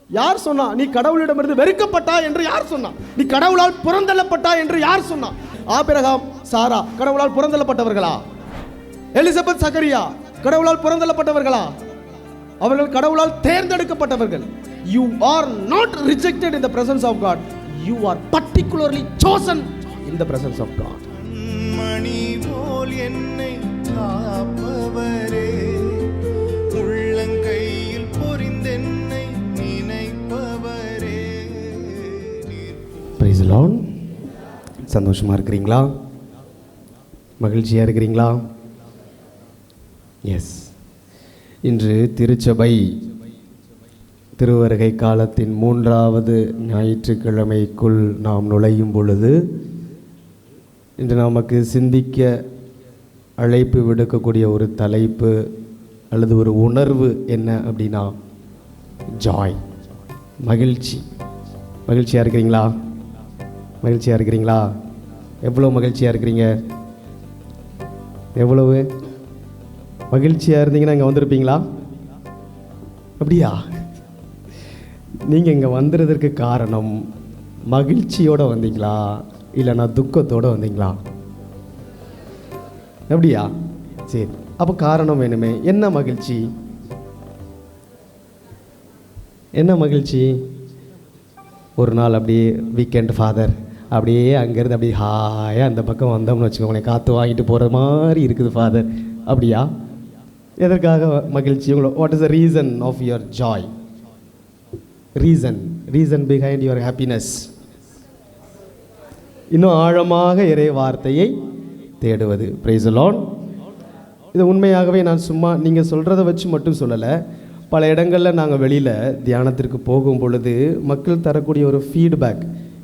யார் சொன்னா? நீ கடவுளிடமிருந்து வெறுக்கப்பட்டா என்று யார் சொன்னா? நீ கடவுளால் புறந்தள்ளப்பட்டா என்று யார் சொன்னா? ஆபிரகாம், சாரா கடவுளால் புறந்தள்ளப்பட்டவர்களா? எலிசபெத், சகரியா கடவுளால் புறந்தள்ளப்பட்டவர்களா? அவர்கள் கடவுளால் தேர்ந்தெடுக்கப்பட்டவர்கள். You are not rejected in the presence of God. You are particularly chosen in the presence of God. மணி போல் என்னை காப்பவரே, உள்ளங்கையில் பொறிந்தென்னை நினைப்பவரே. Praise the Lord. சந்தோஷமா இருக்கிறீங்களா? மகிழ்ச்சியா இருக்கிறீங்களா? எஸ். இன்று திருச்சபை திருவருகை காலத்தின் 3வது ஞாயிற்றுக்கிழமைக்குள் நாம் நுழையும் பொழுது இன்று நமக்கு சிந்திக்க அழைப்பு விடுக்கக்கூடிய ஒரு தலைப்பு அல்லது ஒரு உணர்வு என்ன அப்படின்னா ஜாய், மகிழ்ச்சி. மகிழ்ச்சியாக இருக்கிறீங்களா? மகிழ்ச்சியாக இருக்கிறீங்களா? எவ்வளோ மகிழ்ச்சியாக இருக்கிறீங்க? எவ்வளவு மகிழ்ச்சியாக இருந்தீங்கன்னா இங்கே வந்திருப்பீங்களா? அப்படியா? நீங்கள் இங்கே வந்துடுறதுக்கு காரணம் மகிழ்ச்சியோடு வந்தீங்களா இல்லைனா துக்கத்தோடு வந்தீங்களா? அப்படியா? சரி, அப்போ காரணம் வேணுமே. என்ன மகிழ்ச்சி? என்ன மகிழ்ச்சி? ஒரு நாள் அப்படியே வீக்கெண்ட் ஃபாதர் அப்படியே அங்கேருந்து அப்படியே ஹாயாக அந்த பக்கம் வந்தோம்னு வச்சுக்கோங்களேன், காற்று வாங்கிட்டு போகிற மாதிரி இருக்குது ஃபாதர். அப்படியா? எதற்காக மகிழ்ச்சி? What is the reason of your joy? Reason behind your happiness. இன்னும் ஆழமாக இறை வார்த்தையை தேடுவது. Praise the Lord. இது உண்மையாகவே நான் சும்மா நீங்கள் சொல்கிறத வச்சு மட்டும் சொல்லலை. பல இடங்களில் நாங்கள் வெளியில் தியானத்திற்கு போகும் பொழுது மக்கள் தரக்கூடிய ஒரு ஃபீட்பேக்,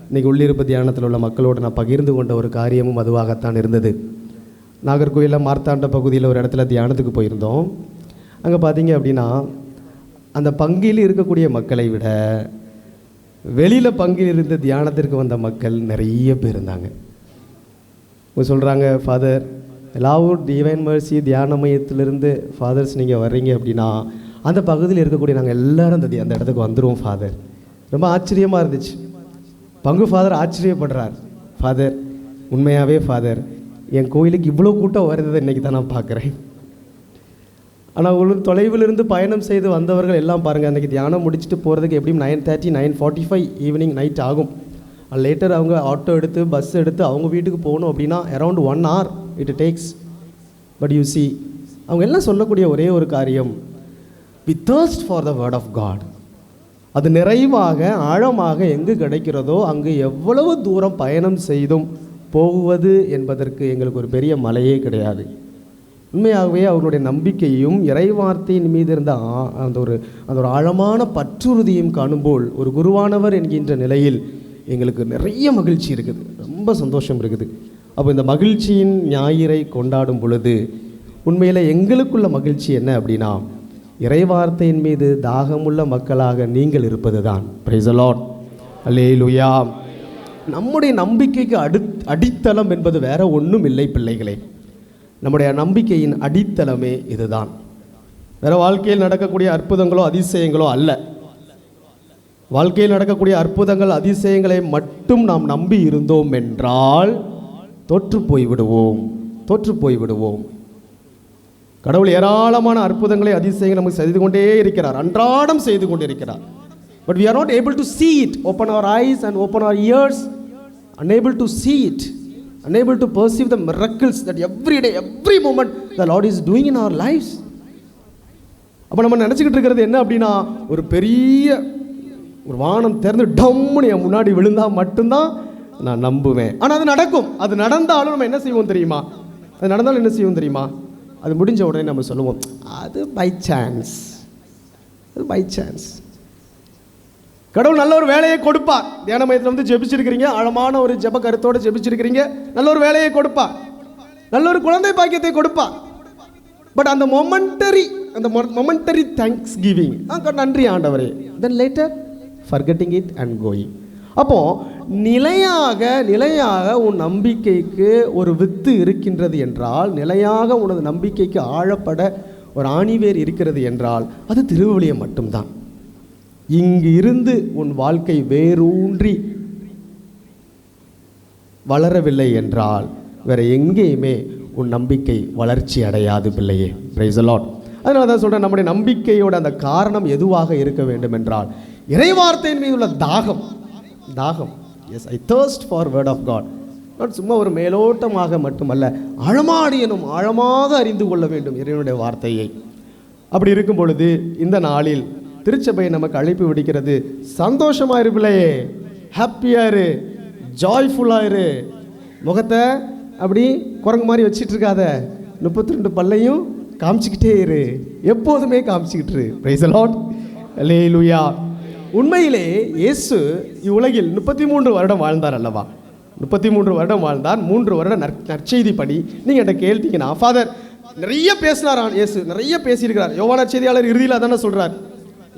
இன்றைக்கி உள்ளிருப்பு தியானத்தில் உள்ள மக்களோடு நான் பகிர்ந்து கொண்ட ஒரு காரியமும் அதுவாகத்தான் இருந்தது. நாகர்கோயிலில் மார்த்தாண்ட பகுதியில் ஒரு இடத்துல தியானத்துக்கு போயிருந்தோம். அங்கே பார்த்தீங்க அப்படின்னா அந்த பங்கில் இருக்கக்கூடிய மக்களை விட வெளியில் பங்கில் இருந்து தியானத்திற்கு வந்த மக்கள் நிறைய பேர் இருந்தாங்க. அவங்க சொல்கிறாங்க, ஃபாதர் லாவூர் டிவைன் மர்சி தியான மையத்திலிருந்து ஃபாதர்ஸ் நீங்கள் வர்றீங்க அப்படின்னா அந்த பகுதியில் இருக்கக்கூடிய நாங்கள் எல்லோரும் அந்த இடத்துக்கு வந்துடுவோம் ஃபாதர். ரொம்ப ஆச்சரியமாக இருந்துச்சு. பங்கு ஃபாதர் ஆச்சரியப்படுறார், ஃபாதர் உண்மையாகவே ஃபாதர் என் கோயிலுக்கு இவ்வளோ கூட்டம் வருது இன்றைக்கி தான் நான் பார்க்குறேன். ஆனால் ஒரு தொலைவிலிருந்து பயணம் செய்து வந்தவர்கள் எல்லாம் பாருங்கள், அன்றைக்கி தியானம் முடிச்சுட்டு போகிறதுக்கு எப்படியும் 9:30 9:45 ஈவினிங் நைட் ஆகும். லேட்டர் அவங்க ஆட்டோ எடுத்து பஸ் எடுத்து அவங்க வீட்டுக்கு போகணும் அப்படின்னா around 1 hour it takes. But you see, அவங்க எல்லாம் சொல்லக்கூடிய ஒரே ஒரு காரியம், we thirst for the word of God. அது நிறைவாக ஆழமாக எங்கு கிடைக்கிறதோ அங்கு எவ்வளவு தூரம் பயணம் செய்தும் போகுவது என்பதற்கு எங்களுக்கு ஒரு பெரிய மலையே கிடையாது. உண்மையாகவே அவர்களுடைய நம்பிக்கையும் இறைவார்த்தையின் மீது இருந்த அந்த ஒரு ஆழமான பற்றுறுதியும் காணும்போல் ஒரு குருவானவர் என்கின்ற நிலையில் எங்களுக்கு நிறைய மகிழ்ச்சி இருக்குது, ரொம்ப சந்தோஷம் இருக்குது. அப்போ இந்த மகிழ்ச்சியின் ஞாயிறை கொண்டாடும் பொழுது உண்மையில் எங்களுக்குள்ள மகிழ்ச்சி என்ன அப்படின்னா இறைவார்த்தையின் மீது தாகமுள்ள மக்களாக நீங்கள் இருப்பது தான். Praise the Lord. அல்லேலூயா. நம்முடைய நம்பிக்கைக்கு அடித்தளம் என்பது வேற ஒன்றும் இல்லை பிள்ளைகளே. நம்முடைய நம்பிக்கையின் அடித்தளமே இதுதான். வேற வாழ்க்கையில் நடக்கக்கூடிய அற்புதங்களோ அதிசயங்களோ அல்ல. வாழ்க்கையில் நடக்கக்கூடிய அற்புதங்கள் அதிசயங்களை மட்டும் நாம் நம்பி இருந்தோம் என்றால் தோற்று போய்விடுவோம். கடவுள் ஏராளமான அற்புதங்களை அதிசயங்களை நமக்கு செய்து கொண்டே இருக்கிறார், அன்றாடம் செய்து கொண்டிருக்கிறார். But we are not able to see it. Open our eyes and open our ears. Unable to see it. Unable to perceive the miracles that every day, every moment the Lord is doing in our lives. அப்போ நம்ம நினச்சிக்கிட்டு இருக்கிறது என்ன அப்படின்னா ஒரு பெரிய ஒரு வானம் திறந்து டம்முன்னு என் முன்னாடி விழுந்தால் மட்டும்தான் நான் நம்புவேன். ஆனால் அது நடக்கும். அது நடந்தாலும் நம்ம என்ன செய்வோம் தெரியுமா? அது முடிஞ்ச உடனே நம்ம சொல்லுவோம், அது பை சான்ஸ். கடவுள் நல்ல ஒரு வேலையை கொடுப்பார். தியான மையத்தில் வந்து ஜெபிச்சிருக்கிறீங்க, ஆழமான ஒரு ஜெப கருத்தோடு ஜெபிச்சிருக்கிறீங்க, நல்ல ஒரு வேலையை கொடுப்பார், நல்ல ஒரு குழந்தை பாக்கியத்தை கொடுப்பார். பட் அந்த மொமெண்டரி தேங்க்ஸ் கிவிங், நன்றி ஆண்டவரே, then later forgetting it and going. அப்போ நிலையாக உன் நம்பிக்கைக்கு ஒரு வித்து இருக்கின்றது என்றால், நிலையாக உனது நம்பிக்கைக்கு ஆழப்பட ஒரு ஆணிவேர் இருக்கிறது என்றால் அது திருவிவிலியம் மட்டும்தான். இங்கு இருந்து உன் வாழ்க்கை வேரூன்றி வளரவில்லை என்றால் வேற எங்கேயுமே உன் நம்பிக்கை வளர்ச்சி அடையாது பிள்ளையே. Price the Lord. அதனால தான் சொல்கிறேன், நம்முடைய நம்பிக்கையோட அந்த காரணம் எதுவாக இருக்க வேண்டும் என்றால் இறைவார்த்தையின் மீது உள்ள தாகம். Yes, I thirst for word of God. Not சும்மா ஒரு மேலோட்டமாக மட்டுமல்ல, ஆழமாடியனும் ஆழமாக அறிந்து கொள்ள வேண்டும் இறைவனுடைய வார்த்தையை. அப்படி இருக்கும் பொழுது இந்த நாளில் திருச்சபை நமக்கு அழைப்பு விடுக்கிறது, சந்தோஷமா இரு பிள்ளையே, ஹாப்பியா இரு, ஜாய்ஃபுல்லா இரு. முகத்தை அப்படி குரங்கு மாதிரி வச்சிட்டு இருக்காத, 32 பல்லையும் காமிச்சிக்கிட்டே இரு, எப்போதுமே காமிச்சிக்கிட்டு இரு. Praise the Lord. அல்லேலூயா. உண்மையிலே இயேசு இவ்வுலகில் 33 வருடம் வாழ்ந்தார் அல்லவா? 33 வருடம் வாழ்ந்தார். 3 வருடம் நற்செய்தி பணி. நீங்கள் என்கிட்ட கேள்விங்கன்னா, ஃபாதர் நிறைய பேசினாரான் இயேசு, நிறைய பேசியிருக்கிறார். யோவான் நற்செய்தியாளர் இறுதியில் அதானே சொல்கிறார்,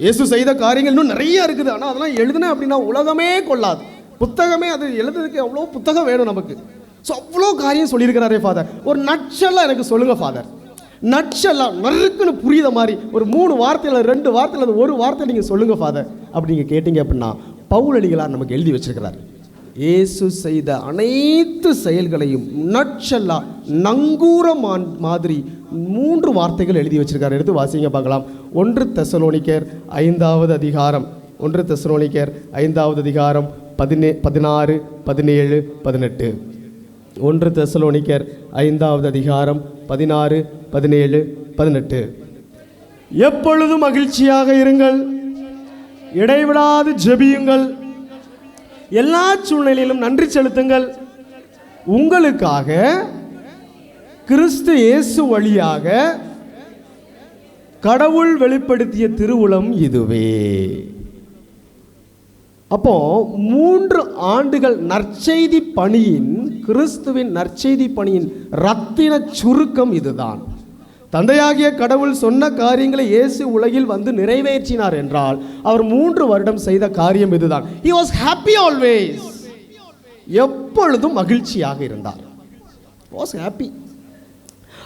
இயேசு செய்த காரியங்கள் இன்னும் நிறைய இருக்குது, ஆனால் அதெல்லாம் எழுதுனேன் அப்படின்னா உலகமே கொள்ளாது. புத்தகமே அது எழுதுறதுக்கு அவ்வளோ புத்தகம் வேணும் நமக்கு. ஸோ அவ்வளோ காரியம் சொல்லியிருக்கிறாரே ஃபாதர், ஒரு நட்செல்லாம் எனக்கு சொல்லுங்கள் ஃபாதர். நட்செல்லாம் நறுக்குன்னு புரியுத மாதிரி ஒரு 3 வார்த்தையில் 2 வார்த்தையில் 1 வார்த்தை நீங்கள் சொல்லுங்கள் ஃபாதர் அப்படி நீங்கள் கேட்டீங்க அப்படின்னா, பவுலடிகளார் நமக்கு எழுதி வச்சிருக்கிறார். இயேசு செய்த அனைத்து செயல்களையும் நட்செல்லா நங்கூர மாதிரி 3 வார்த்தைகள் எழுதி வச்சிருக்காரு. எடுத்து வாசிங்க பார்க்கலாம். 1 தெசலோனிக்கர் 5வது அதிகாரம், 1 தெசலோனிக்கர் 5வது அதிகாரம் 16, 17, 18. 1 தெசலோனிக்கர் 5வது அதிகாரம் 16, 17, 18. எப்பொழுதும் மகிழ்ச்சியாக இருங்கள், இடைவிடாது ஜெபியுங்கள், எல்லா சூழ்நிலையிலும் நன்றி செலுத்துங்கள், உங்களுக்காக கிறிஸ்து இயேசு வழியாக கடவுள் வெளிப்படுத்திய திருவுளம் இதுவே. அப்போ 3 ஆண்டுகள் நற்செய்தி பணியின், கிறிஸ்துவின் நற்செய்தி பணியின் ரத்தின சுருக்கம் இதுதான். தந்தையாகிய கடவுள் சொன்ன காரியங்களை இயேசு உலகில் வந்து நிறைவேற்றினார் என்றால் அவர் 3 வருடம் செய்த காரியம் இதுதான். He was happy always. எப்பொழுதும் மகிழ்ச்சியாக இருந்தார். Was happy.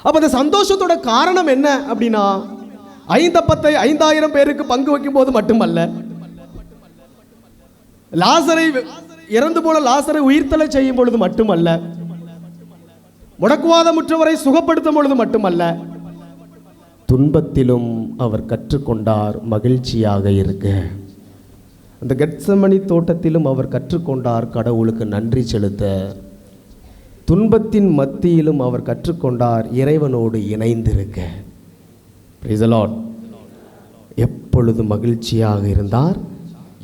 அப்ப அந்த சந்தோஷத்தோட காரணம் என்ன அப்படின்னா, 5 அப்பத்தை 5000 பேருக்கு பங்கு வைக்கும் போது மட்டுமல்ல, லாசரை இறந்து போல லாசரை உயிர்த்தலை செய்யும் பொழுது மட்டுமல்ல, முடக்குவாதமுற்றவரை சுகப்படுத்தும் பொழுது மட்டுமல்ல, துன்பத்திலும் அவர் கற்றுக்கொண்டார் மகிழ்ச்சியாக இருக்க. அந்த கெத்சமனி தோட்டத்திலும் அவர் கற்றுக்கொண்டார் கடவுளுக்கு நன்றி செலுத்த. துன்பத்தின் மத்தியிலும் அவர் கற்றுக்கொண்டார் இறைவனோடு இணைந்திருக்க. Price the Lord. எப்பொழுது மகிழ்ச்சியாக இருந்தார்,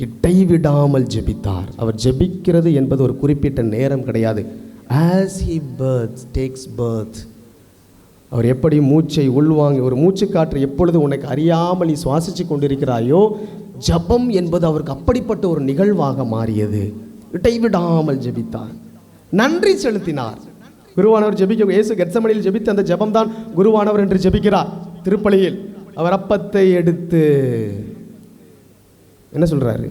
இடைவிடாமல் ஜெபித்தார். அவர் ஜெபிக்கிறது என்பது ஒரு குறிப்பிட்ட நேரம் கிடையாது. as he takes birth, அவர் எப்படி மூச்சை உள்வாங்கி, ஒரு மூச்சு காற்று எப்பொழுது உனக்கு அறியாமல் நீ சுவாசித்து கொண்டிருக்கிறாயோ, ஜபம் என்பது அவருக்கு அப்படிப்பட்ட ஒரு நிகழ்வாக மாறியது. இடைவிடாமல் ஜெபித்தார், நன்றி செலுத்தினார். குருவானவர் ஜெபிக்க, இயேசு கெத்சமனியில் ஜெபித்த அந்த ஜெபம் தான் குருவானவர் என்று ஜெபிக்கிறார். திருப்பலியில் அவர் அப்பத்தை எடுத்து என்ன சொல்றாரு?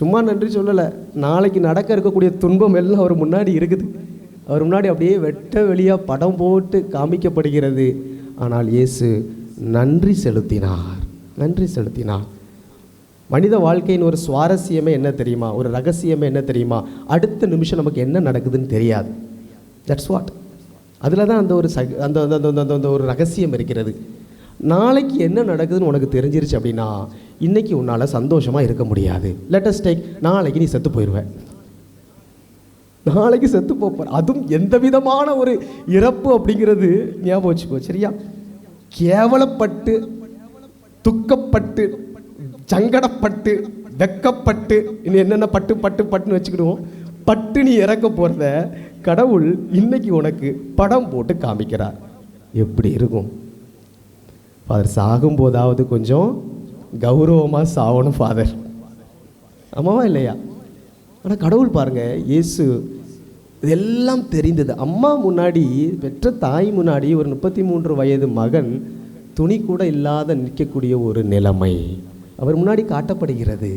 சும்மா நன்றி சொல்லலை, நாளைக்கு நடக்க இருக்கக்கூடிய துன்பம் எல்லாம் அவர் முன்னாடி இருக்குது. அவர் முன்னாடி அப்படியே வெட்ட வெளியாக படம் போட்டு காமிக்கப்படுகிறது. ஆனால் இயேசு நன்றி செலுத்தினார், நன்றி செலுத்தினார். மனித வாழ்க்கையின் ஒரு சுவாரஸ்யமே என்ன தெரியுமா, ஒரு ரகசியமே என்ன தெரியுமா? அடுத்த நிமிஷம் நமக்கு என்ன நடக்குதுன்னு தெரியாது. That's what. அதில் தான் அந்த ஒரு அந்த ஒரு ரகசியம் இருக்கிறது. நாளைக்கு என்ன நடக்குதுன்னு உனக்கு தெரிஞ்சிருச்சு அப்படின்னா, இன்னைக்கு உன்னால் சந்தோஷமாக இருக்க முடியாது. லெட் அஸ் டேக், நாளைக்கு நீ செத்து போயிடுவேன், நாளைக்கு செத்து போப்பார். அதுவும் எந்த விதமான ஒரு இறப்பு அப்படிங்கிறது ஞாபகம் வச்சுக்கோ, சரியா? கேவலப்பட்டு, துக்கப்பட்டு, சங்கடப்பட்டு, வெக்கப்பட்டு, இன்னும் என்னென்ன பட்டு பட்டு பட்டுன்னு வச்சுக்கிடுவோம், பட்டு நீ இறக்க போகிறத கடவுள் இன்னைக்கு உனக்கு படம் போட்டு காமிக்கிறார். எப்படி இருக்கும் ஃபாதர்? சாகும்போதாவது கொஞ்சம் கௌரவமாக சாகணும் ஃபாதர், ஆமாவா இல்லையா? ஆனால் கடவுள் பாருங்கள், இயேசு இதெல்லாம் தெரிந்தது. அம்மா முன்னாடி, பெற்ற தாய் முன்னாடி ஒரு 33 வயது மகன் துணி கூட இல்லாத நிற்கக்கூடிய ஒரு நிலைமை அவர் முன்னாடி காட்டப்படுகிறது.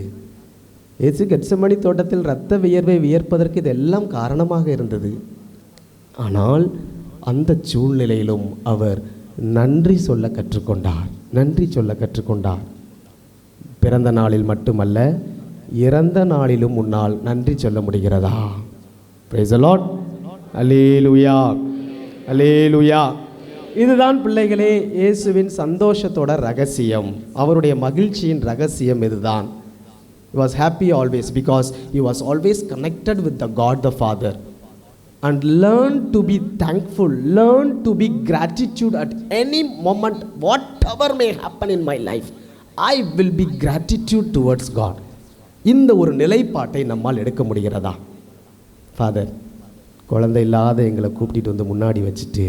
இயேசு கெத்சமனி தோட்டத்தில் இரத்த வியர்வை வியர்ப்பதற்கு இதெல்லாம் காரணமாக இருந்தது. ஆனால் அந்த சூழ்நிலையிலும் அவர் நன்றி சொல்ல கற்றுக்கொண்டார், நன்றி சொல்ல கற்றுக்கொண்டார். பிறந்த நாளில் மட்டுமல்ல, இறந்த நாளிலும் உன்னால் நன்றி சொல்ல முடிகிறதா? Praise the Lord. அல்லேலூயா, அல்லேலூயா. இதுதான் பிள்ளைகளே இயேசுவின் சந்தோஷத்தோட ரகசியம், அவருடைய மகிழ்ச்சியின் ரகசியம் இதுதான். He was happy always because he was always connected with the God the Father. And learn to be thankful, learn to be gratitude at any moment, whatever may happen in my life, I will be gratitude towards God. இந்த ஒரு நிலைப்பாட்டை நம்மால் எடுக்க முடிகிறதா? Father, குழந்தை இல்லாத எங்களை கூப்பிட்டு வந்து முன்னாடி வச்சுட்டு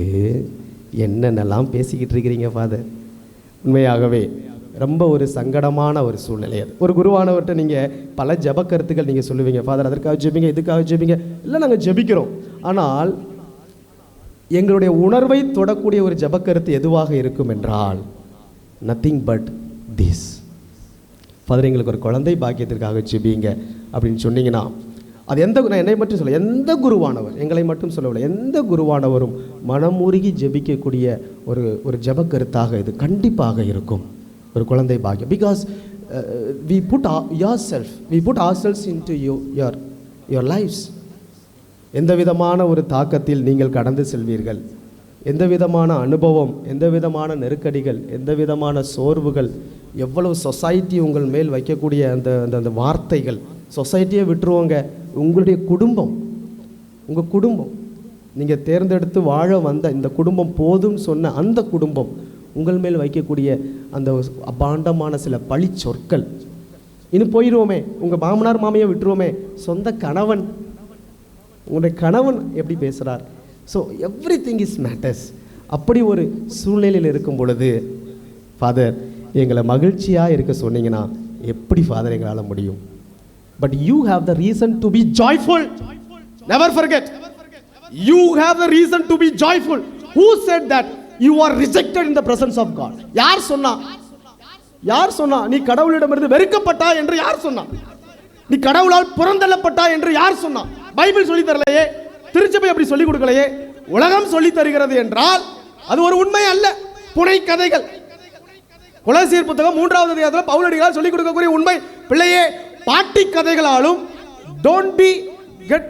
என்னென்னலாம் பேசிக்கிட்டு இருக்கிறீங்க ஃபாதர். உண்மையாகவே ரொம்ப ஒரு சங்கடமான ஒரு சூழ்நிலை அது. ஒரு குருவானவர்கிட்ட நீங்கள் பல ஜெப கருத்துக்கள் நீங்கள் சொல்லுவீங்க, ஃபாதர் அதற்காக ஜெபிங்க, இதுக்காக ஜெபிங்க. இல்லை, நாங்கள் ஜெபிக்கிறோம். ஆனால் எங்களுடைய உணர்வை தொடக்கூடிய ஒரு ஜெப கருத்து எதுவாக இருக்கும் என்றால், நத்திங் பட் திஸ். ஃபாதர் எங்களுக்கு ஒரு குழந்தை பாக்கியத்திற்காக ஜெபிங்க அப்படின்னு சொன்னீங்கன்னா, அது நான் என்னை மட்டும் சொல்ல, எந்த குருவானவர், எங்களை மட்டும் சொல்லவில்லை, எந்த குருவானவரும் மனமுருகி ஜெபிக்கக்கூடிய ஒரு ஜெப கருத்தாக இது கண்டிப்பாக இருக்கும். ஒரு குழந்தை பாக்கியம். Because we put ourselves into your lives. எந்த விதமான ஒரு தாக்கத்தில் நீங்கள் கடந்து செல்வீர்கள், எந்த விதமான அனுபவம், எந்த விதமான நெருக்கடிகள், எந்த விதமான சோர்வுகள், எவ்வளவு சொசைட்டி உங்கள் மேல் வைக்கக்கூடிய அந்த வார்த்தைகள். சொசைட்டியை விட்டுருவோங்க, உங்களுடைய குடும்பம், உங்கள் குடும்பம், நீங்கள் தேர்ந்தெடுத்து வாழ வந்த இந்த குடும்பம் போதும் சொன்ன அந்த குடும்பம் உங்கள் மேல் வைக்கக்கூடிய அந்த அபாண்டமான சில பழி சொற்கள். இன்னும் போயிடுவோமே, உங்கள் மாமனார் மாமியை விட்டுருவோமே, சொந்த கணவன், உங்களுடைய கணவன் எப்படி பேசுகிறார். So every thing is matters. அப்படி ஒரு சூழ்நிலையில் இருக்கும் பொழுது, ஃபாதர் எங்களை மகிழ்ச்சியாக இருக்க சொன்னீங்கன்னா எப்படி ஃபாதர் எங்களால் முடியும்? But you have the reason to be joyful. Never forget. You have the reason to be joyful. Who said that you are rejected in the presence of God? யார் சொன்னா? யார் சொன்னா நீ கடவுளிடமிருந்து வெறுக்கப்பட்டா என்று யார் சொன்னா? நீ கடவுளால் புறந்தள்ளப்பட்டா என்று யார் சொன்னா? பைபிள் சொல்லி தரலையே, திருச்சபை அப்படி சொல்லி கொடுக்கலையே. உலகம் சொல்லி தருகிறது என்றால் அது ஒரு உண்மை அல்ல, புனை கதைகள். கொலோசியர் புத்தகம் 3வது அதிகாரத்தில் பவுலடிகளால் சொல்லிக் கொடுக்கக்கூடிய உண்மை. பிள்ளையே, பாட்டி கதைகளாலும் don't be get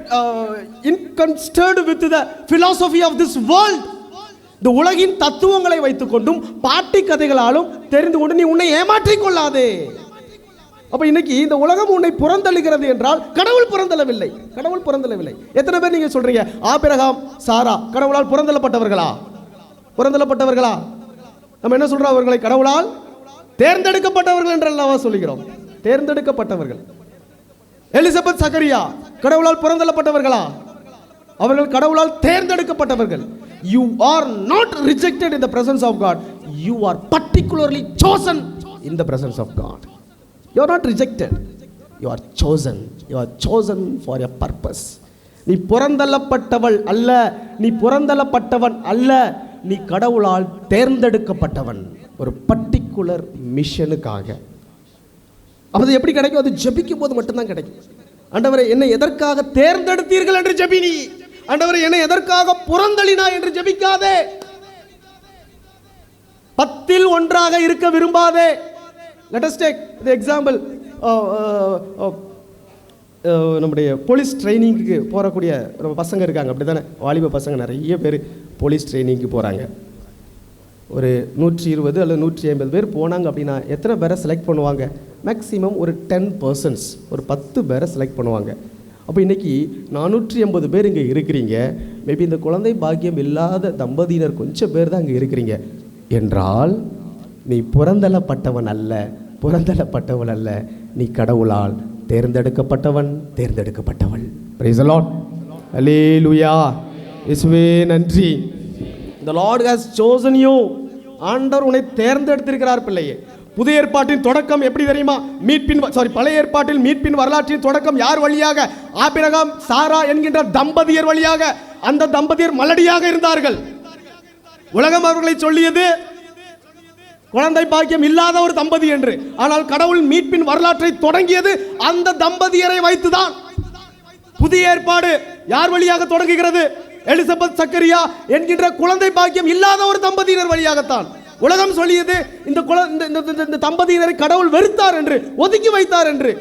inconstrued with the philosophy of this world. இந்த உலகின் தத்துவங்களை வைத்துக் கொண்டும் பாட்டி கதைகளாலும் தெரிந்து கொண்டு நீ உன்னை ஏமாற்றிக் கொள்ளாதே. அப்ப இன்னைக்கு இந்த உலகம் உன்னை புறந்தள்ளுகிறது என்றால் கடவுள் புறந்தள்ளவில்லை, கடவுள் புறந்தள்ளவில்லை. எத்தனை பேர் நீங்க சொல்றீங்க ஆபிரகாம் சாரா கடவுளால் புறந்தள்ளப்பட்டவர்களா? புறந்தள்ளப்பட்டவர்களா? நம்ம என்ன சொல்றோம்? அவர்களை கடவுளால் தேர்ந்தெடுக்கப்பட்டவர்கள் என்றெல்லாம் சொல்லுகிறோம். தேர்ந்தெடுக்கப்பட்டவர்கள். எலிசபெத் சகரியா கடவுளால் புறந்தள்ளப்பட்டவர்களா? அவர்கள் கடவுளால் தேர்ந்தெடுக்கப்பட்டவர்கள். You are not rejected in the presence of God. You are particularly chosen in the presence of God. You are not rejected. You are chosen. You are chosen for a purpose. நீ புறந்தள்ளப்பட்டவள் அல்ல, நீ புறந்தள்ளப்பட்டவன் அல்ல, நீ கடவுளால் தேர்ந்தெடுக்கப்பட்டவன் ஒரு particular மிஷனுக்காக. அது எப்படி கிடைக்கும்? அது ஜெபிக்கும் போது மட்டும்தான் கிடைக்கும். ஆண்டவரே என்னை எதற்காக தேர்ந்தெடுத்தீர்கள் என்று ஜெபி. நீ ஆண்டவரே என்னை எதற்காக புறந்தள்ளினா என்று ஜெபிக்காதே. 10ல் 1ஆக இருக்க விரும்பாதே. Let us take the example. நம்முடைய போலீஸ் ட்ரைனிங்க்கு போகக்கூடிய நம்ம பசங்க இருக்காங்க, அப்படி தானே? வாலிப பசங்க நிறைய பேர் போலீஸ் ட்ரைனிங்க்கு போகிறாங்க. ஒரு 120 அல்லது 150 பேர் போனாங்க அப்படின்னா எத்தனை பேரை செலக்ட் பண்ணுவாங்க? மேக்ஸிமம் ஒரு 10%, ஒரு 10 பேரை செலக்ட் பண்ணுவாங்க. அப்போ இன்றைக்கி 480 பேர் இங்கே இருக்கிறீங்க. மேபி இந்த குழந்தை பாக்கியம் இல்லாத தம்பதியினர் கொஞ்சம் பேர் தான் இங்கே இருக்கிறீங்க என்றால் நீ புறந்தள்ளப்பட்டவன் அல்ல, புறந்தள்ளப்பட்டவள் அல்ல, நீ கடவுளால் தேர்ந்தெடுக்கப்பட்டவன், தேர்ந்தெடுக்கப்பட்டவள். Price the Lord. அல்லேலூயா. இயேசுவே நன்றி. The Lord has chosen you. ஆண்டவர் உன்னை தேர்ந்தெடுத்திருக்கிறார் பிள்ளையே. புதிய ஏற்பாட்டின் தொடக்கம் எப்படி தெரியுமா? பழைய ஏற்பாட்டில் மீட்பின் வரலாற்றின் தொடக்கம் யார் வழியாக? ஆபிரகாம் சாரா என்கின்ற தம்பதியர் வழியாக. அந்த தம்பதியர் மலடியாக இருந்தார்கள். உலகம் அவர்களை சொல்லியது குழந்தை பாக்கியம் இல்லாத ஒரு தம்பதி என்று. ஆனால் கடவுள் மீட்பின் வரலாற்றை தொடங்கியது அந்த தம்பதியரை வைத்துதான். புதிய ஏற்பாடு யார் வழியாக தொடங்குகிறது? எலிசபெத் சக்கரியா என்கின்ற குழந்தை பாக்கியம் இல்லாத ஒரு தம்பதியினர் வழியாகத்தான். உலகம் சொல்லியது இந்த தம்பதியினரை கடவுள் வெறுத்தார் என்று, ஒதுக்கி வைத்தார் என்று.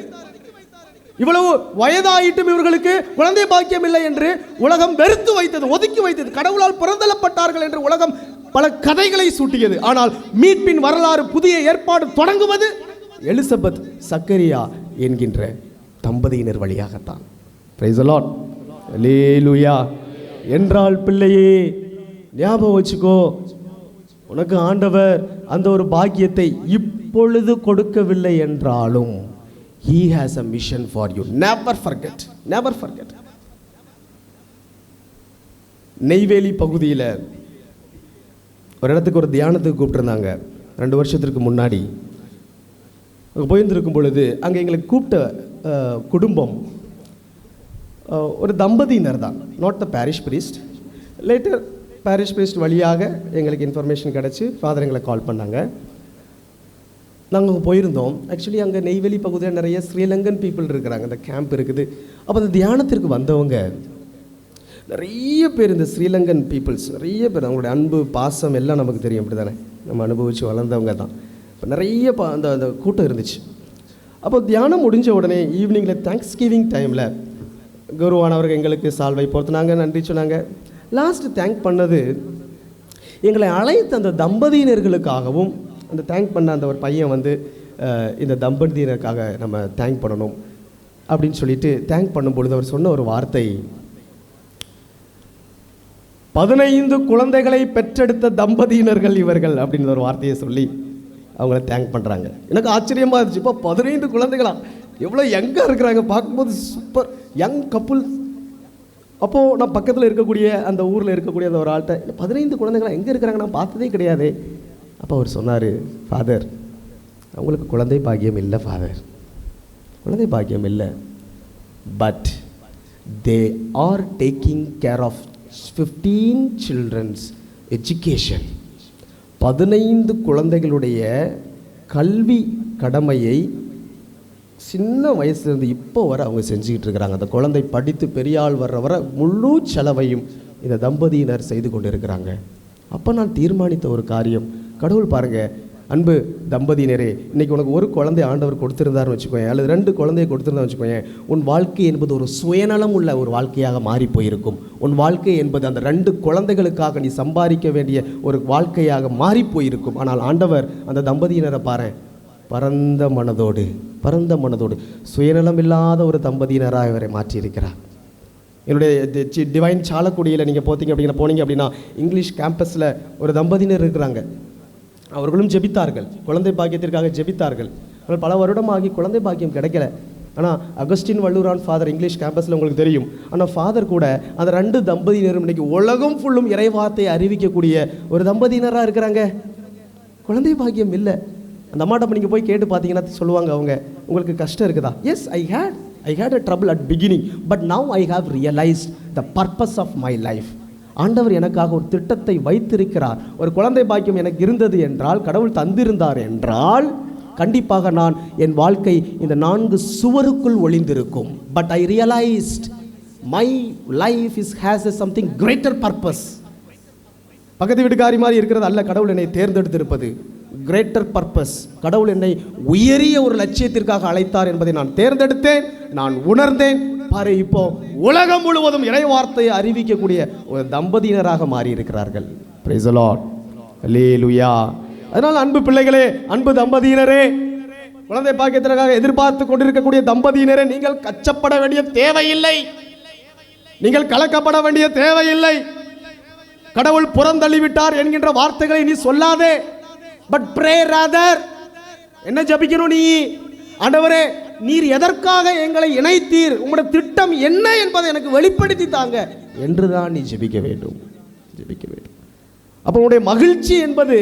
இவ்வளவு வயதாயிட்டும் இவர்களுக்கு குழந்தை பாக்கியம் இல்லை என்று உலகம் வெறுத்து வைத்தது, ஒதுக்கி வைத்தது. கடவுளால் பிறந்தள்ளப்பட்டார்கள் என்று உலகம் பல கதைகளை சூட்டியது. ஆனால் மீட்பின் வரலாறு, புதிய ஏற்பாடு தொடங்குவது எலிசபெத் சக்கரியா என்கின்ற தம்பதியினர் வழியாகத்தான். Praise the Lord. அல்லேலூயா. என்றால் பிள்ளையே ஞாபகம் வச்சுக்கோ, உனக்கு ஆண்டவர் அந்த ஒரு பாக்கியத்தை இப்பொழுது கொடுக்கவில்லை என்றாலும் He has a mission for you. Never forget. Never forget. Neyveli பகுதியில் ஒரு இடத்துக்கு ஒரு தியானத்துக்கு கூப்பிட்டுருந்தாங்க 2 வருஷத்திற்கு முன்னாடி. அங்கே போயிருந்திருக்கும் பொழுது அங்கே எங்களுக்கு கூப்பிட்ட குடும்பம் ஒரு தம்பதியினர் தான், not the bearish priest. Later bearish priest வழியாக எங்களுக்கு இன்ஃபர்மேஷன் கிடச்சி ஃபாதர் எங்களை கால் பண்ணாங்க. நாங்கள் அங்கே போயிருந்தோம். ஆக்சுவலி அங்கே நெய்வேலி பகுதியில் நிறைய ஸ்ரீலங்கன் பீப்புள் இருக்கிறாங்க, அந்த கேம்ப் இருக்குது. அப்போ அந்த தியானத்திற்கு வந்தவங்க நிறைய பேர், இந்த ஸ்ரீலங்கன் பீப்புள்ஸ் நிறைய பேர், அவங்களுடைய அன்பு பாசம் எல்லாம் நமக்கு தெரியும், அப்படி தானே நம்ம அனுபவித்து வளர்ந்தவங்க தான். இப்போ நிறைய அந்த கூட்டம் இருந்துச்சு. அப்போ தியானம் முடிஞ்ச உடனே ஈவினிங்கில் தேங்க்ஸ் கிவிங் டைமில் குருவானவர்கள் எங்களுக்கு சால்வை போர்த்துனாங்க, நன்றி சொன்னாங்க. லாஸ்ட்டு தேங்க் பண்ணது எங்களை அழைத்த அந்த தம்பதியினர்களுக்காகவும், அந்த தேங்க் பண்ண அந்த ஒரு பையன் வந்து இந்த தம்பதியினருக்காக நம்ம தேங்க் பண்ணணும் அப்படின்னு சொல்லிட்டு தேங்க் பண்ணும்பொழுது அவர் சொன்ன ஒரு வார்த்தை, 15 குழந்தைகளை பெற்றெடுத்த தம்பதியினர்கள் இவர்கள் அப்படின்னு ஒரு வார்த்தையை சொல்லி அவங்கள தேங்க் பண்ணுறாங்க. எனக்கு ஆச்சரியமாக இருந்துச்சு. இப்போ 15 குழந்தைகளா, எவ்வளோ யங்காக இருக்கிறாங்க, பார்க்கும்போது சூப்பர் யங் கப்புள். அப்போது நான் பக்கத்தில் இருக்கக்கூடிய அந்த ஊரில் இருக்கக்கூடிய அந்த ஒரு ஆள்கிட்ட 15 குழந்தைகளா எங்கே இருக்கிறாங்க, நான் பார்த்ததே கிடையாது. அப்போ அவர் சொன்னார், ஃபாதர் அவங்களுக்கு குழந்தை பாக்கியம் இல்லை ஃபாதர், குழந்தை பாக்கியம் இல்லை, but they are taking care of 15 children's education. 15 குழந்தைகளுடைய கல்வி கடமையை சின்ன வயசுலேருந்து இப்போ வரை அவங்க செஞ்சுக்கிட்டு இருக்கிறாங்க. அந்த குழந்தை படித்து பெரிய ஆள் வர்ற வரை முழு செலவையும் இந்த தம்பதியினர் செய்து கொண்டு இருக்கிறாங்க. அப்போ நான் தீர்மானித்த ஒரு காரியம், கடவுள் பாருங்கள், அன்பு தம்பதியினரே, இன்றைக்கி உனக்கு ஒரு குழந்தை ஆண்டவர் கொடுத்துருந்தாருன்னு வச்சுக்கோங்க, அல்லது 2 குழந்தையை கொடுத்துருந்தா வச்சுக்கோங்க, உன் வாழ்க்கை என்பது ஒரு சுயநலம் உள்ள ஒரு வாழ்க்கையாக மாறி போயிருக்கும். உன் வாழ்க்கை என்பது அந்த 2 குழந்தைகளுக்காக நீ சம்பாதிக்க வேண்டிய ஒரு வாழ்க்கையாக மாறி போயிருக்கும். ஆனால் ஆண்டவர் அந்த தம்பதியினரை பாரு, பரந்த மனதோடு சுயநலம் இல்லாத ஒரு தம்பதியினராக இவரை மாற்றியிருக்கிறார். என்னுடைய டிவைன் சாலக்குடியில் நீங்கள் போனீங்க அப்படின்னா இங்கிலீஷ் கேம்பஸில் ஒரு தம்பதியினர் இருக்கிறாங்க. அவர்களும் ஜெபித்தார்கள், குழந்தை பாக்கியத்திற்காக ஜெபித்தார்கள். ஆனால் பல வருடமாகி குழந்தை பாக்கியம் கிடைக்கல. ஆனால் அகஸ்டின் வல்லூரான் ஃபாதர் இங்கிலீஷ் கேம்பஸில் உங்களுக்கு தெரியும். ஆனால் ஃபாதர் கூட அந்த 2 தம்பதியினரும் இன்றைக்கி உலகம் ஃபுல்லும் இறைவார்த்தையை அறிவிக்கக்கூடிய ஒரு தம்பதியினராக இருக்கிறாங்க. குழந்தை பாக்கியம் இல்லை. அந்த அம்மாட்ட நீங்கள் போய் கேட்டு பார்த்தீங்கன்னா சொல்லுவாங்க, அவங்க உங்களுக்கு கஷ்டம் இருக்குதா? Yes, I had a trouble at beginning, but now I have realized the purpose of my life. ஆண்டவர் எனக்காக ஒரு திட்டத்தை வைத்திருக்கிறார். ஒரு குழந்தை பாக்கியம் எனக்கு இருந்தது என்றால், கடவுள் தந்திருந்தார் என்றால், கண்டிப்பாக நான் என் வாழ்க்கை இந்த 4 சுவருக்குள் ஒளிந்திருக்கும். But I realised my life has something greater purpose. பக்கத்து வீட்டுக்காரி மாதிரி இருக்கிறது அல்ல கடவுள் என்னை தேர்ந்தெடுத்திருப்பது. Greater purpose. கடவுள் என்னை உயரிய ஒரு லட்சியத்திற்காக அழைத்தார் என்பதை நான் தேர்ந்தெடுத்தேன், நான் உணர்ந்தேன். பாரு, இப்போ உலகம் முழுவதும் இறைவார்த்தையை அறிவிக்கக்கூடிய ஒரு தம்பதியினராக மாறி இருக்கிறார்கள். Praise the Lord. அல்லேலூயா. அதனால் அன்பு பிள்ளைகளே, அன்பு தம்பதியினரே, குழந்தை பாக்கியத்திற்காக எதிர்பார்த்து கொண்டிருக்கக்கூடிய தம்பதியினரே, நீங்கள் கச்சப்பட வேண்டிய தேவையில்லை, நீங்கள் கலக்கப்பட வேண்டிய தேவையில்லை. கடவுள் புறந்தள்ளிவிட்டார் என்கின்ற வார்த்தைகளை நீ சொல்லாதே. But pray rather. என்ன ஜபிக்கணும் நீ? ஆண்டவரே, நீர் எதற்காக எங்களை இணைத்தீர், உங்களுடைய திட்டம் என்ன என்பதை எனக்கு வெளிப்படுத்தி தாங்க என்றுதான் நீ ஜெபிக்க வேண்டும். அப்போ உன்னுடைய மகிழ்ச்சி என்பது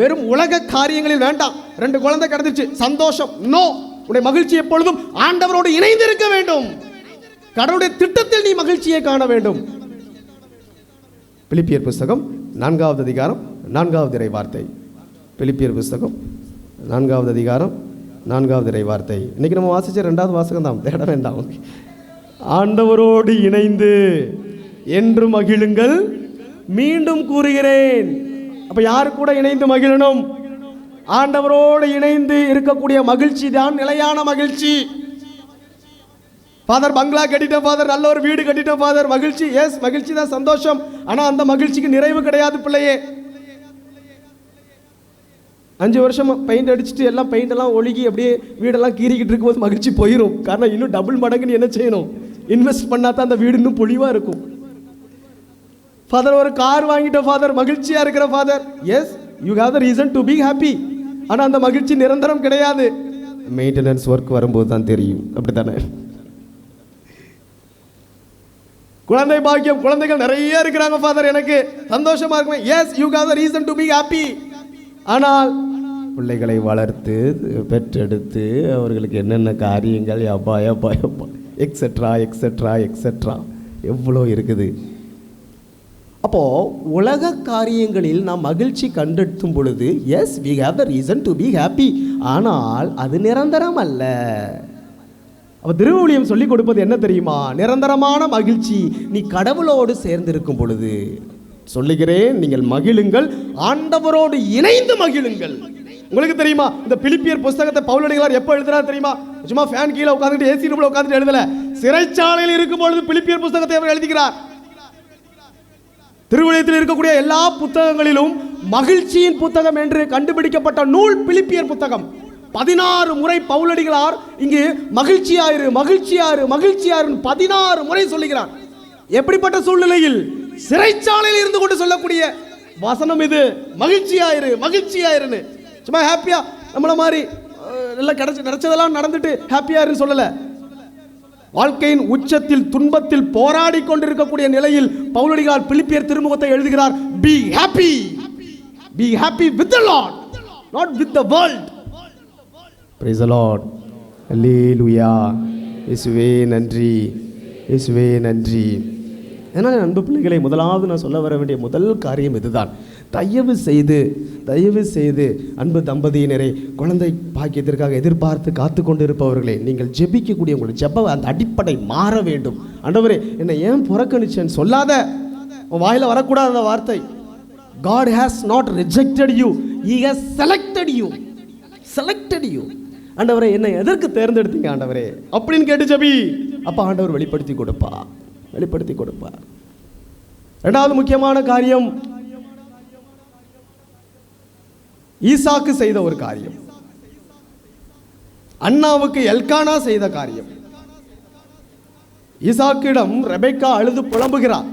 வெறும் உலக காரியங்களில் வேண்டாம். 2 குழந்தை கிடைச்சிருச்சு, சந்தோஷம். நோ, உன்னுடைய மகிழ்ச்சி எப்பொழுதும் ஆண்டவரோடு இணைந்திருக்க வேண்டும். கடவுளுடைய திட்டத்தில் நீ மகிழ்ச்சியை காண வேண்டும். பிலிப்பியர் புஸ்தகம் 4வது அதிகாரம் 4வது இறை வார்த்தை. பிலிப்பியர் புஸ்தகம் 4வது அதிகாரம் 4வது இறை வார்த்தை. இன்னைக்கு நம்ம வாசிச்ச 2வது வாசகம் தான், தேட வேண்டாம். ஆண்டவரோடு இணைந்து என்று மகிழுங்கள். மீண்டும் கூறுகிறேன், அப்ப யாரு கூட இணைந்து மகிழணும்? ஆண்டவரோடு இணைந்து இருக்கக்கூடிய மகிழ்ச்சி தான் நிலையான மகிழ்ச்சி. ஃபாதர் பங்களா கட்டிட்ட ஃபாதர், நல்ல ஒரு வீடு கட்டிட்ட ஃபாதர், மகிழ்ச்சி. எஸ், மகிழ்ச்சி தான், சந்தோஷம். ஆனா அந்த மகிழ்ச்சிக்கு நிறைவு கிடையாது பிள்ளையே. 5 வருஷம் பெயிண்ட் அடிச்சுட்டு எல்லாம் பெயிண்ட் எல்லாம் ஒழுகி அப்படியே வீடெல்லாம் கீறிக்கிட்டு இருக்கும்போது மகிழ்ச்சி போயிடும். காரணம் இன்னும் டபுள் மடங்கு நீ என்ன செய்யணும்? இன்வெஸ்ட் பண்ணா தான் அந்த வீடு இன்னும் பொலிவா இருக்கும். ஃபாதர் ஒரு கார் வாங்கிட்ட ஃபாதர், மகிழ்ச்சியா இருக்கிற father. Yes, you have the reason to be happy. ஆனா அந்த மகிழ்ச்சி நிரந்தரம் கிடையாது. மெயின்டெனன்ஸ் ஒர்க் வரும்போது தான் தெரியும். அப்படித்தானே? குழந்தை பாக்கியம், குழந்தைகள் நிறைய இருக்கிறாங்க ஃபாதர், எனக்கு சந்தோஷமா இருக்குமே. Yes, you have the reason to be happy. ஆனால் பிள்ளைகளை வளர்த்து பெற்றெடுத்து அவர்களுக்கு என்னென்ன காரியங்கள் அப்பா எக்ஸெட்ரா எக்ஸெட்ரா எக்ஸெட்ரா எவ்வளோ இருக்குது. அப்போ உலக காரியங்களில் நாம் மகிழ்ச்சி கண்டெடுத்தும் பொழுது yes, we have the reason to be happy. ஆனால் அது நிரந்தரம் அல்ல. அப்போ திருவிழியம் சொல்லிக் கொடுப்பது என்ன தெரியுமா? நிரந்தரமான மகிழ்ச்சி நீ கடவுளோடு சேர்ந்திருக்கும் பொழுது. சொல்லுகிறேன், நீங்கள் மகிழுங்கள், ஆண்டவரோடு இணைந்து மகிழுங்கள். உங்களுக்கு தெரியுமா, இந்த பிலிப்பியர் புஸ்தகத்தை பவுலடிகளார் எப்போ எழுதுறாரு தெரியுமா? சும்மா ஃபேன் கீழே உட்காந்துட்டு ஏசி ரூம்ல உட்காந்துட்டு எழுதல. சிறைச்சாலையில் இருக்கும் பொழுது பிலிப்பியர் புஸ்தகத்தை அவர் எழுதுகிறார். திருவிழியத்தில் இருக்கக்கூடிய எல்லா புத்தகங்களிலும் மகிழ்ச்சியின் புத்தகம் என்று கண்டுபிடிக்கப்பட்ட நூல் பிலிப்பியர் புத்தகம். 16 முறை பவுலடிகளார் இங்கு மகிழ்ச்சியாயிரு மகிழ்ச்சியாயிரு மகிழ்ச்சியாயிரு 16 முறை சொல்லுகிறார். எப்படிப்பட்ட சூழ்நிலையில்? சிறைச்சாலையில் இருந்து கொண்டு சொல்லக்கூடிய வசனம் இது. மகிழ்ச்சியாயிரு மகிழ்ச்சியாயிருன்னு. சும்மா ஹாப்பியா நம்மள மாதிரி எல்லாம் கிடைச்சதெல்லாம் நடந்துட்டு ஹாப்பியாயிருன்னு சொல்லல. வாழ்க்கையின் உச்சத்தில் துன்பத்தில் போராடி கொண்டிருக்கக்கூடிய நிலையில் பவுலடிகளார் பிலிப்பியர் திருமுகத்தை எழுதுகிறார். Be happy, be happy with the Lord, not with the world. Praise the Lord. அல்லேலூயா. இயேசுவே நன்றி, இயேசுவே நன்றி. அதனால் அன்பு பிள்ளைகளை, முதலாவது நான் சொல்ல வர வேண்டிய முதல் காரியம் இதுதான். தயவு செய்து அன்பு தம்பதியினரை, குழந்தை பாக்கியத்திற்காக எதிர்பார்த்து காத்து கொண்டு இருப்பவர்களே, நீங்கள் ஜெபிக்கக்கூடிய உங்களுடைய ஜெப அந்த அடிப்படை மாற வேண்டும். ஆண்டவரே என்னை ஏன் புறக்கணிச்சேன்னு சொல்லாத. வாயில வரக்கூடாத அந்த வார்த்தை. God has not rejected you, he has selected you. ஆண்டவரே என்னை எதற்கு தேர்ந்தெடுத்தீங்க ஆண்டவரே அப்படின்னு கேட்டு ஜெபி. அப்ப ஆண்டவர் வெளிப்படுத்தி கொடுப்பார். இரண்டாவது முக்கியமான காரியம், ஈசாக்கு செய்த ஒரு காரியம், அண்ணாவுக்கு எல்கானா செய்த காரியம். ஈசாக்கிடம் ரெபெக்கா அழுது புலம்புகிறார்.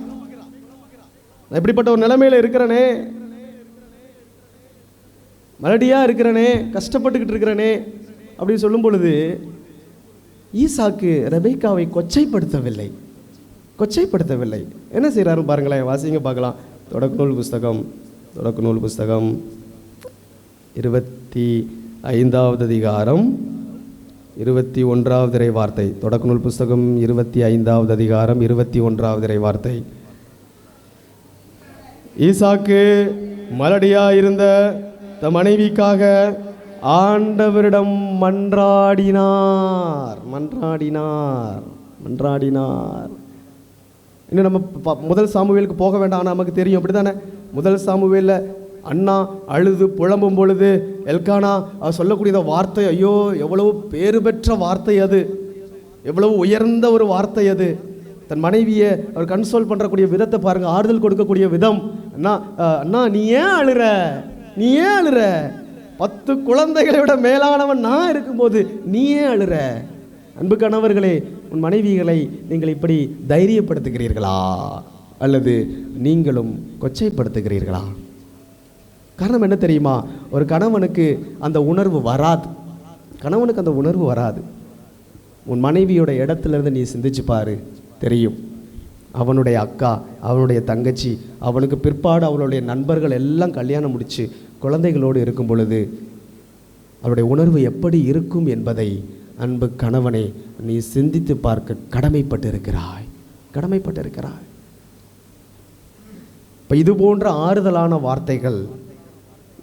எப்படிப்பட்ட ஒரு நிலைமையில இருக்கிறனே, மலடியா இருக்கிறனே, கஷ்டப்பட்டுக்கிட்டு இருக்கிறனே அப்படின்னு சொல்லும் பொழுது ஈசாக்கு ரெபெக்காவை கொச்சைப்படுத்தவில்லை. என்ன செய்யறாரு பாருங்களேன், வாசிங்க பார்க்கலாம். தொடக்க நூல் புஸ்தகம் 25வது அதிகாரம் 21வது வார்த்தை. தொடக்க நூல் புஸ்தகம் 25வது அதிகாரம் 21வது வார்த்தை. ஈசாக்கு மலடியா இருந்த தன் மனைவிக்காக ஆண்டவரிடம் மன்றாடினார். இன்னும் நம்ம முதல் சாமுவேலுக்கு போக வேண்டாம், நமக்கு தெரியும் அப்படித்தானே. முதல் சாமுவேலில் அண்ணா அழுது புலம்பும் பொழுது எல்கானா அவர் சொல்லக்கூடிய வார்த்தை, ஐயோ எவ்வளவு பேறு பெற்ற வார்த்தை அது, எவ்வளவு உயர்ந்த ஒரு வார்த்தை அது. தன் மனைவியை அவர் கன்சோல் பண்ணுறக்கூடிய விதத்தை பாருங்க, ஆறுதல் கொடுக்கக்கூடிய விதம். அண்ணா நீ ஏன் அழுற 10 குழந்தைகளை விட மேலானவன் நான் இருக்கும்போது நீ ஏன் அழுற? அன்பு கணவர்களே, உன் மனைவிகளை நீங்கள் இப்படி தைரியப்படுத்துகிறீர்களா அல்லது நீங்களும் கொச்சைப்படுத்துகிறீர்களா? காரணம் என்ன தெரியுமா? ஒரு கணவனுக்கு அந்த உணர்வு வராது. உன் மனைவியோட இடத்துல இருந்து நீ சிந்திச்சு பாரு, தெரியும். அவனுடைய அக்கா, அவனுடைய தங்கச்சி, அவனுக்கு பிற்பாடு அவனுடைய நண்பர்கள் எல்லாம் கல்யாணம் முடிச்சு குழந்தைகளோடு இருக்கும் பொழுது அவருடைய உணர்வு எப்படி இருக்கும் என்பதை அன்பு கணவனே நீ சிந்தித்து பார்க்க கடமைப்பட்டிருக்கிறாய். இப்போ இது போன்ற ஆறுதலான வார்த்தைகள்,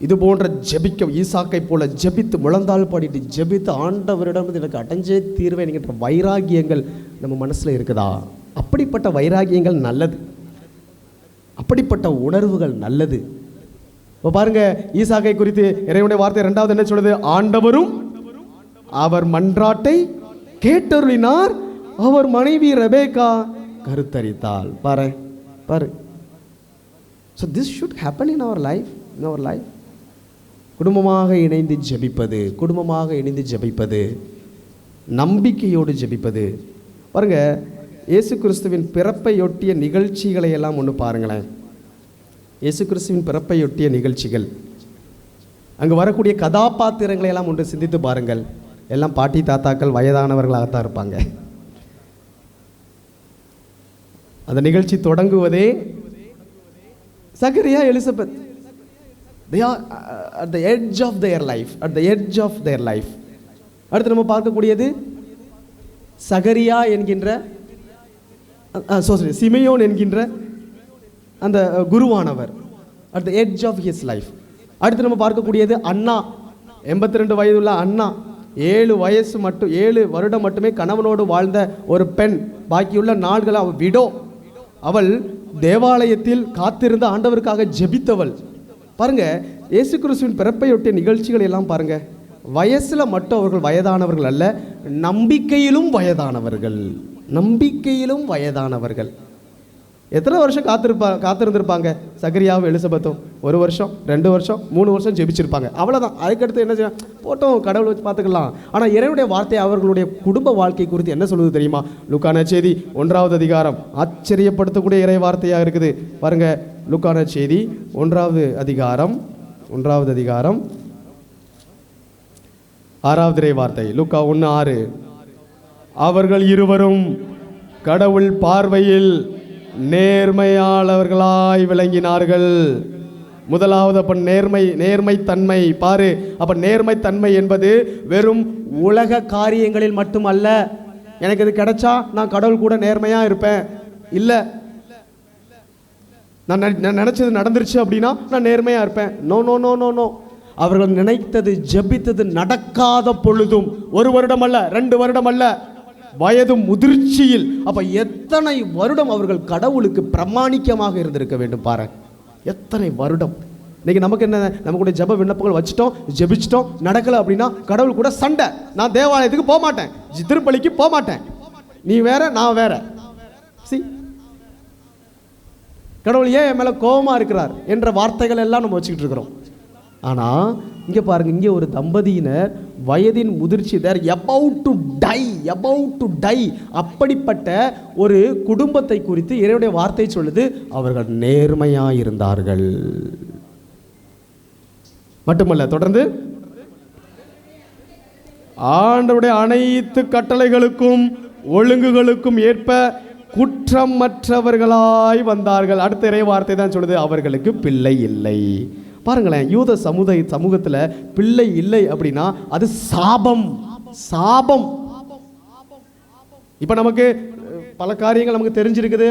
இது போன்ற ஜெபிக்க, ஈசாக்கை போல ஜெபித்து முழந்தாள் பாடிட்டு ஜெபித்து ஆண்டவரிடம் எனக்கு அடைஞ்சே தீர்வேன் என்கின்ற வைராகியங்கள் நம்ம மனசில் இருக்குதா? அப்படிப்பட்ட வைராகியங்கள் நல்லது, அப்படிப்பட்ட உணர்வுகள் நல்லது. இப்போ பாருங்க, ஈசாக்கை குறித்து இறைவனுடைய வார்த்தை 2வது என்ன சொல்லுது? ஆண்டவரும் அவர் மன்றாட்டை கேட்டருளினார், அவர் மனைவி ரெபேக்கா கருத்தரித்தாள். பாரு பாரு. So this should happen in our life, in our life. குடும்பமாக இணைந்து ஜெபிப்பது, குடும்பமாக இணைந்து ஜெபிப்பது, நம்பிக்கையோடு ஜெபிப்பது. பாருங்க, இயேசு கிறிஸ்துவின் பிறப்பையொட்டிய நிகழ்ச்சிகளை எல்லாம் ஒன்று பாருங்களேன். இயேசு கிறிஸ்துவின் பிறப்பையொட்டிய நிகழ்ச்சிகள், அங்கே வரக்கூடிய கதாபாத்திரங்களை எல்லாம் ஒன்று சிந்தித்து பாருங்கள். எல்லாம் பாட்டி தாத்தாக்கள் வயதானவர்களாகத்தான் இருப்பாங்க. அந்த நிகழ்ச்சி தொடங்குவதே சகரியா, Elizabeth. They are at the edge of their life, at the edge of their life. அடுத்து நம்ம பார்க்கக்கூடியது சகரியா என்கின்ற சிமையோன் என்கின்ற அந்த குருவானவர், at the edge of his life. அடுத்து நம்ம பார்க்கக்கூடியது அண்ணா, 82 வயதுள்ள அண்ணா, 7 வருடம் மட்டுமே கணவனோடு வாழ்ந்த ஒரு பெண். பாக்கியுள்ள நாள்கள் அவள் விடோ. அவள் தேவாலயத்தில் காத்திருந்த ஆண்டவருக்காக ஜெபித்தவள். பாருங்க, இயேசு கிறிஸ்துவின் பிறப்பையொட்டிய நிகழ்ச்சிகள் எல்லாம் பாருங்க, வயசுல மட்டும் அவர்கள் வயதானவர்கள் அல்ல, நம்பிக்கையிலும் வயதானவர்கள், நம்பிக்கையிலும் வயதானவர்கள். எத்தனை வருஷம் காத்திருந்திருப்பாங்க சகரியாவும் எலிசபெத்தும்? 1 வருஷம், 2 வருஷம், 3 வருஷம் ஜெபிச்சிருப்பாங்க, அவ்வளோதான். அதுக்கடுத்து என்ன செய்ய போட்டோம், கடவுள் வச்சு பார்த்துக்கலாம். ஆனால் இறைவனுடைய வார்த்தை அவர்களுடைய குடும்ப வாழ்க்கை குறித்து என்ன சொல்லுது தெரியுமா? லூக்கான செய்தி 1வது அதிகாரம் ஆச்சரியப்படுத்தக்கூடிய இறை வார்த்தையாக இருக்குது. பாருங்க, லூக்கான செய்தி 1வது அதிகாரம் 6வது இறை வார்த்தை, லூக்கா 1:6. அவர்கள் இருவரும் கடவுள் பார்வையில் நேர்மையாளர்களாய் விளங்கினார்கள். முதலாவது அப்ப நேர்மைத்தன்மை பாரு. அப்ப நேர்மைத்தன்மை என்பது வெறும் உலக காரியங்களில் மட்டுமல்ல. எனக்கு இது கிடைச்சா நான் கடவுள் கூட நேர்மையா இருப்பேன் இல்ல, நான் நினைச்சது நடந்துருச்சு அப்படின்னா நான் நேர்மையா இருப்பேன். No no no no no. அவர்கள் நினைத்தது ஜெபித்தது நடக்காத பொழுதும் 1 வருடம் அல்ல, 2 வருடம் அல்ல, வயது முதிர்ச்சியில், அப்ப எத்தனை வருடம் அவர்கள் கடவுளுக்கு பிரமாணிக்கமாக இருந்திருக்க வேண்டும் பாரு. எத்தனை வருடம். இன்னைக்கு நமக்கு என்ன, நமக்குடைய ஜெப விண்ணப்பங்கள் வச்சுட்டோம், ஜெபிச்சிட்டோம், நடக்கல அப்படின்னா கடவுள் கூட சண்டை. நான் தேவாலயத்துக்கு போக மாட்டேன், திருப்பலிக்கு போக மாட்டேன், நீ வேற நான் வேற. கடவுள் ஏன் என் மேல கோபமா இருக்கிறார் என்ற வார்த்தைகள் எல்லாம் நம்ம வச்சுக்கிட்டு இருக்கிறோம். ஆனா இங்க பாருங்க, இங்கே ஒரு தம்பதியினர் வயதின் முதிர்ச்சி, தேர் about to die. அப்படிப்பட்ட ஒரு குடும்பத்தை குறித்து இறைவனுடைய வார்த்தை சொல்லுது, அவர்கள் நேர்மையாயிருந்தார்கள். மட்டுமல்ல, தொடர்ந்து ஆண்டவருடைய அனைத்து கட்டளைகளுக்கும் ஒழுங்குகளுக்கும் ஏற்ப குற்றமற்றவர்களாய் வந்தார்கள். அடுத்த இறை வார்த்தை தான் சொல்லுது, அவர்களுக்கு பிள்ளை இல்லை. பாருங்களேன், யூத சமூகத்தில் பிள்ளை இல்லை அப்படின்னா அது சாபம். இப்போ நமக்கு பல காரியங்கள் நமக்கு தெரிஞ்சிருக்குது,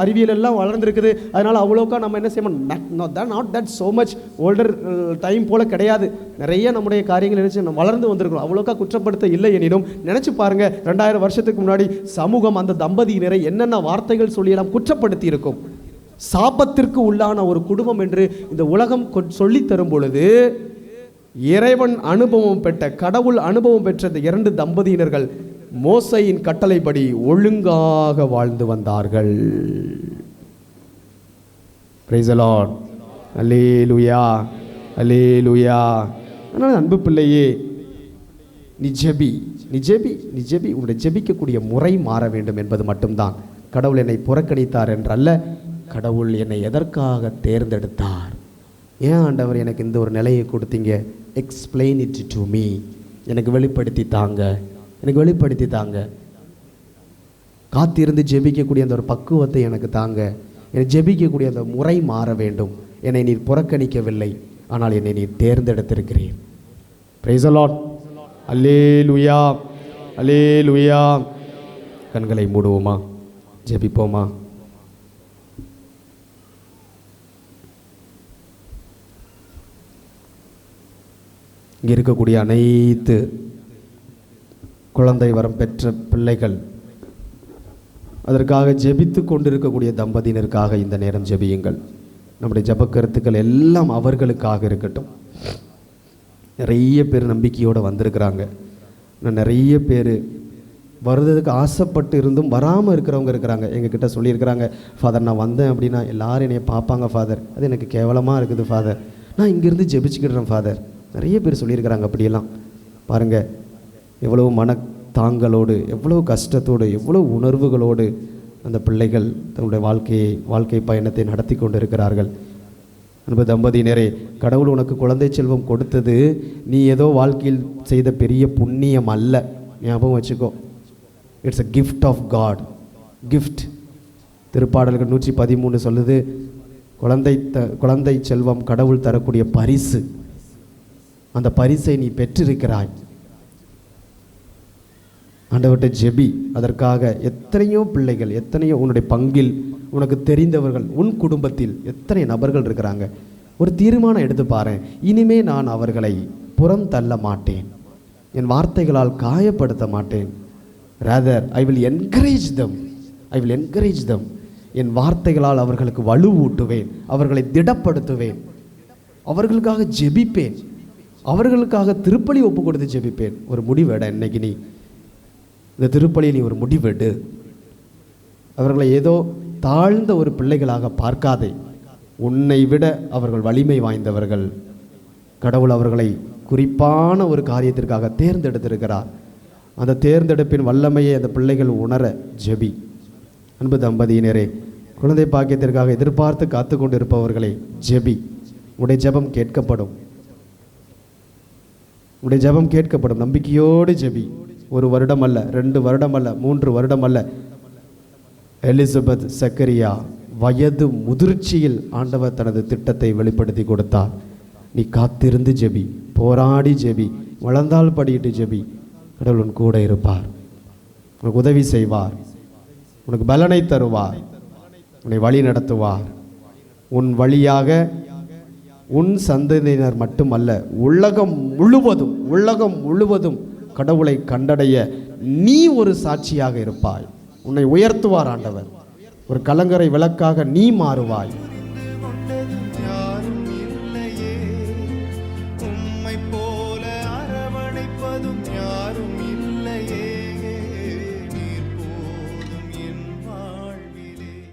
அறிவியல் எல்லாம் வளர்ந்துருக்குது. அதனால் அவ்வளோக்கா நம்ம என்ன செய்யணும், not that so much older time போல் கிடையாது. நிறைய நம்முடைய காரியங்கள் நினச்சி நம்ம வளர்ந்து வந்திருக்கோம். அவ்வளோக்கா குற்றப்படுத்த இல்லை எனினும் நினச்சி பாருங்கள், 2000 வருஷத்துக்கு முன்னாடி சமூகம் அந்த தம்பதியினரை என்னென்ன வார்த்தைகள் சொல்லியெல்லாம் குற்றப்படுத்தி இருக்கும். சாபத்திற்கு உள்ளான ஒரு குடும்பம் என்று இந்த உலகம் சொல்லி தரும் பொழுது, இறைவன் அனுபவம் பெற்ற, கடவுள் அனுபவம் பெற்ற இந்த 2 தம்பதியினர்கள் மோசையின் கட்டளைப்படி ஒழுங்காக வாழ்ந்து வந்தார்கள். Praise the Lord. அல்லேலூயா, அல்லேலூயா. அதனால அன்பு பிள்ளையே, நீ ஜெபி. உன்னுடைய ஜெபிக்கக்கூடிய முறை மாற வேண்டும் என்பது மட்டும்தான். கடவுள் என்னை புறக்கணித்தார் என்றல்ல, கடவுள் என்னை எதற்காக தேர்ந்தெடுத்தார். ஏன் ஆண்டவர் எனக்கு இந்த ஒரு நிலையை கொடுத்தீங்க, எக்ஸ்பிளைன் இட் டு மீ, எனக்கு வெளிப்படுத்தி தாங்க. காத்திருந்து ஜெபிக்கக்கூடிய அந்த ஒரு பக்குவத்தை எனக்கு தாங்க. எனக்கு ஜெபிக்கக்கூடிய அந்த முறை மாற வேண்டும். என்னை நீர் புறக்கணிக்கவில்லை, ஆனால் என்னை நீர் தேர்ந்தெடுத்திருக்கிறீர். Price the Lord. அல்லேலூயா, அல்லேலூயா. கண்களை மூடுவோமா, ஜெபிப்போமா. இங்கே இருக்கக்கூடிய அனைத்து குழந்தை வரம் பெற்ற பிள்ளைகள், அதற்காக ஜெபித்து கொண்டிருக்கக்கூடிய தம்பதியினருக்காக இந்த நேரம் ஜெபியுங்கள். நம்முடைய ஜெப கருத்துக்கள் எல்லாம் அவர்களுக்காக இருக்கட்டும். நிறைய பேர் நம்பிக்கையோடு வந்திருக்கிறாங்க. நான் நிறைய பேர் வருவதற்கு ஆசைப்பட்டு இருந்தும் வராமல் இருக்கிறவங்க இருக்கிறாங்க. எங்ககிட்ட சொல்லியிருக்கிறாங்க, ஃபாதர் நான் வந்தேன் அப்படின்னா எல்லாரும் என்னை பார்ப்பாங்க ஃபாதர், அது எனக்கு கேவலமாக இருக்குது ஃபாதர், நான் இங்கேருந்து ஜெபிச்சுக்கிடுறேன் ஃபாதர். நிறைய பேர் சொல்லியிருக்கிறாங்க. அப்படியெல்லாம் பாருங்கள், எவ்வளோ மனத்தாங்களோடு, எவ்வளோ கஷ்டத்தோடு, எவ்வளோ உணர்வுகளோடு அந்த பிள்ளைகள் தன்னுடைய வாழ்க்கை பயணத்தை நடத்தி கொண்டு இருக்கிறார்கள். அன்பு தம்பதியினரே, கடவுள் உனக்கு குழந்தை செல்வம் கொடுத்தது நீ ஏதோ வாழ்க்கையில் செய்த பெரிய புண்ணியம் அல்ல. ஞாபகம் வச்சுக்கோ, it's a gift of God. Gift. திருப்பாடல்கள் 113 சொல்லுது, குழந்தை செல்வம் கடவுள் தரக்கூடிய பரிசு. அந்த பரிசை நீ பெற்றிருக்கிறாய். ஆண்டவர்கிட்ட ஜெபி. அதற்காக எத்தனையோ பிள்ளைகள், எத்தனையோ உன்னுடைய பங்கில் உனக்கு தெரிந்தவர்கள், உன் குடும்பத்தில் எத்தனை நபர்கள் இருக்கிறாங்க. ஒரு தீர்மானம் எடுத்து பாரு, இனிமே நான் அவர்களை புறம் தள்ள மாட்டேன், என் வார்த்தைகளால் காயப்படுத்த மாட்டேன். rather I will encourage them. என் வார்த்தைகளால் அவர்களுக்கு வலுவூட்டுவேன், அவர்களை திடப்படுத்துவேன், அவர்களுக்காக ஜெபிப்பேன், அவர்களுக்காக திருப்பலி ஒப்பு கொடுத்து ஜெபிப்பேன். ஒரு முடிவெட. இன்னைக்கு நீ இந்த திருப்பலியை நீ ஒரு முடிவெடு. அவர்களை ஏதோ தாழ்ந்த ஒரு பிள்ளைகளாக பார்க்காதே. உன்னை விட அவர்கள் வலிமை வாய்ந்தவர்கள். கடவுள் அவர்களை குறிப்பான ஒரு காரியத்திற்காக தேர்ந்தெடுத்திருக்கிறார். அந்த தேர்ந்தெடுப்பின் வல்லமையை அந்த பிள்ளைகள் உணர ஜெபி. அன்பு தம்பதியினரே, குழந்தை பாக்கியத்திற்காக எதிர்பார்த்து காத்து கொண்டு இருப்பவர்களே, ஜெபி. உடைய ஜெபம் கேட்கப்படும். உடைய ஜெபம் கேட்கப்படும். நம்பிக்கையோடு ஜெபி. 1 வருடம் அல்ல, 2 வருடம் அல்ல, 3 வருடம் அல்ல. எலிசபெத் சக்கரியா வயது முதிர்ச்சியில் ஆண்டவர் தனது திட்டத்தை வெளிப்படுத்தி கொடுத்தார். நீ காத்திருந்து ஜெபி, போராடி ஜெபி, வளர்ந்தால் படியிட்டு ஜெபி. கடவுள் உன் கூட இருப்பார், உனக்கு உதவி செய்வார், உனக்கு பலனை தருவார், உன்னை வழி நடத்துவார். உன் வழியாக உன் சந்ததியினர் மட்டுமல்ல, உலகம் முழுவதும் கடவுளை கண்டடைய நீ ஒரு சாட்சியாக இருப்பாய். உன்னை உயர்த்துவார் ஆண்டவர். ஒரு கலங்கரை விளக்காக நீ மாறுவாய்.